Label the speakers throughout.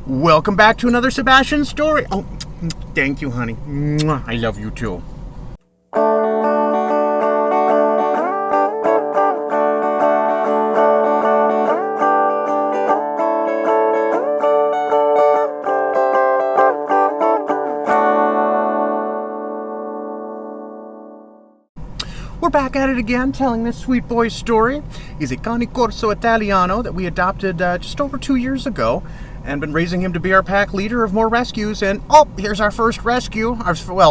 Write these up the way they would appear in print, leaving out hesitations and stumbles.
Speaker 1: Welcome back to another Sebastian story. Oh, thank you, honey. Mwah. I love you too. We're back at it again, telling this sweet boy's story. He's a cane Corso Italiano that we adopted just over 2 years ago, and been raising him to be our pack leader of more rescues. And here's our first rescue.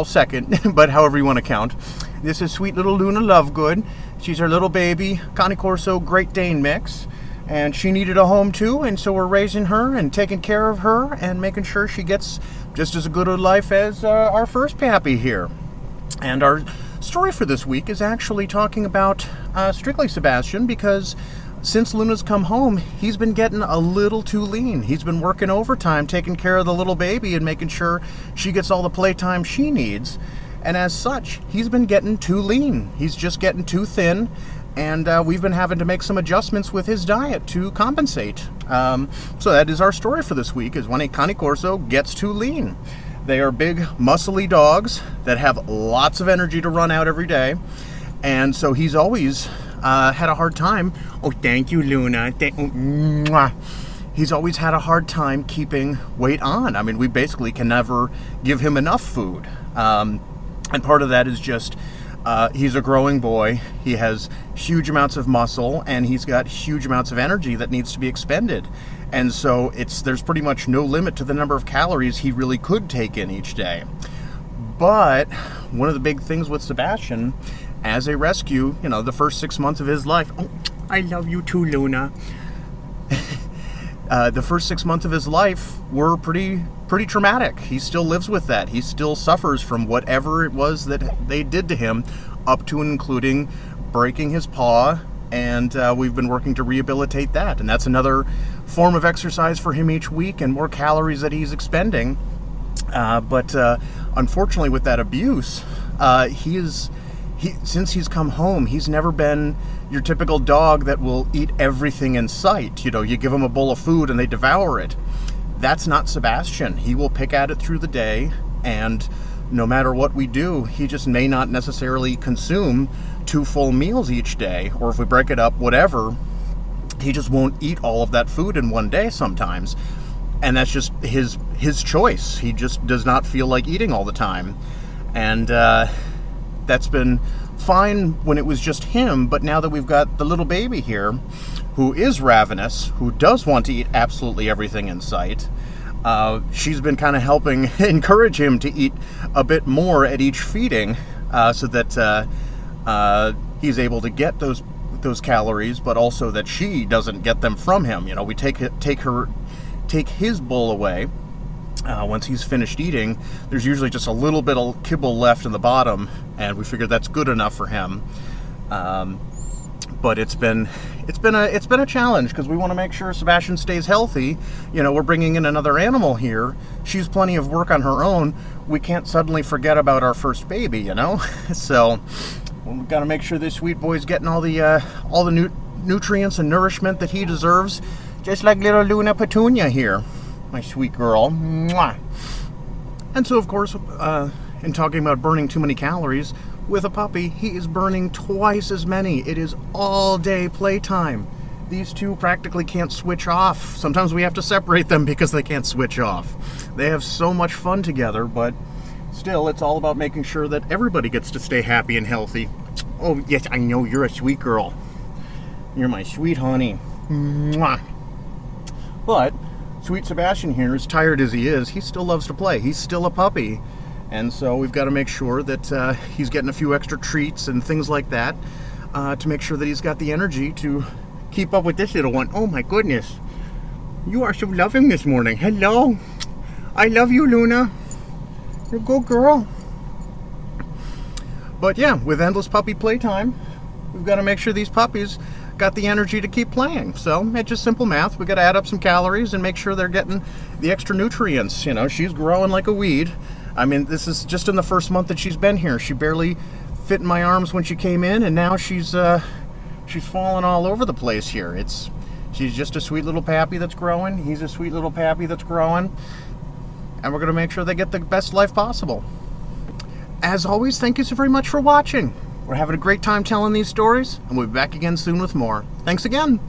Speaker 1: Second, but however you want to count. This is sweet little Luna Lovegood. She's our little baby cane Corso Great Dane mix, and she needed a home too. And so we're raising her and taking care of her and making sure she gets just as good a life as our first pappy here. And our story for this week is actually talking about strictly Sebastian, because since Luna's come home, he's been getting a little too lean. He's been working overtime, taking care of the little baby and making sure she gets all the playtime she needs. And as such, he's been getting too lean. He's just getting too thin, and we've been having to make some adjustments with his diet to compensate. So that is our story for this week, is when a cane Corso gets too lean. They are big, muscly dogs that have lots of energy to run out every day. And so he's always had a hard time. Oh, thank you, Luna. He's always had a hard time keeping weight on. I mean, we basically can never give him enough food. And part of that is just he's a growing boy. He has huge amounts of muscle, and he's got huge amounts of energy that needs to be expended. And so there's pretty much no limit to the number of calories he really could take in each day. But one of the big things with Sebastian, as a rescue, the first 6 months of his life, oh, I love you too, Luna. The first 6 months of his life were pretty traumatic. He still lives with that. He still suffers from whatever it was that they did to him, up to and including breaking his paw. And we've been working to rehabilitate that. And that's another form of exercise for him each week, and more calories that he's expending. But unfortunately, with that abuse, since he's come home, he's never been your typical dog that will eat everything in sight. You give him a bowl of food and they devour it. That's not Sebastian. He will pick at it through the day, and no matter what we do, he just may not necessarily consume 2 full meals each day, or if we break it up, whatever, he just won't eat all of that food in one day sometimes. And that's just his choice. He just does not feel like eating all the time. And that's been fine when it was just him, but now that we've got the little baby here, who is ravenous, who does want to eat absolutely everything in sight, she's been kind of helping encourage him to eat a bit more at each feeding, so that he's able to get those calories, but also that she doesn't get them from him. We take his bowl away. Once he's finished eating, there's usually just a little bit of kibble left in the bottom, and we figured that's good enough for him. But it's been a challenge, because we want to make sure Sebastian stays healthy. We're bringing in another animal here. She's plenty of work on her own. We can't suddenly forget about our first baby, So we've got to make sure this sweet boy's getting all the nutrients and nourishment that he deserves, just like little Luna Petunia here, my sweet girl. Mwah. And so, of course, in talking about burning too many calories, with a puppy, he is burning twice as many. It is all day playtime. These two practically can't switch off. Sometimes we have to separate them because they can't switch off. They have so much fun together, but still, it's all about making sure that everybody gets to stay happy and healthy. Oh, yes, I know, you're a sweet girl. You're my sweet honey. Mwah. But sweet Sebastian here, as tired as he is, he still loves to play. He's still a puppy. And so we've got to make sure that he's getting a few extra treats and things like that to make sure that he's got the energy to keep up with this little one. Oh my goodness. You are so loving this morning. Hello. I love you, Luna. You're a good girl. But yeah, with endless puppy playtime, we've got to make sure these puppies got the energy to keep playing. So it's just simple math. We got to add up some calories and make sure they're getting the extra nutrients. She's growing like a weed. I mean, this is just in the first month that she's been here. She barely fit in my arms when she came in, and now she's falling all over the place here. She's just a sweet little pappy that's growing. He's a sweet little pappy that's growing. And we're going to make sure they get the best life possible. As always, thank you so very much for watching. We're having a great time telling these stories, and we'll be back again soon with more. Thanks again.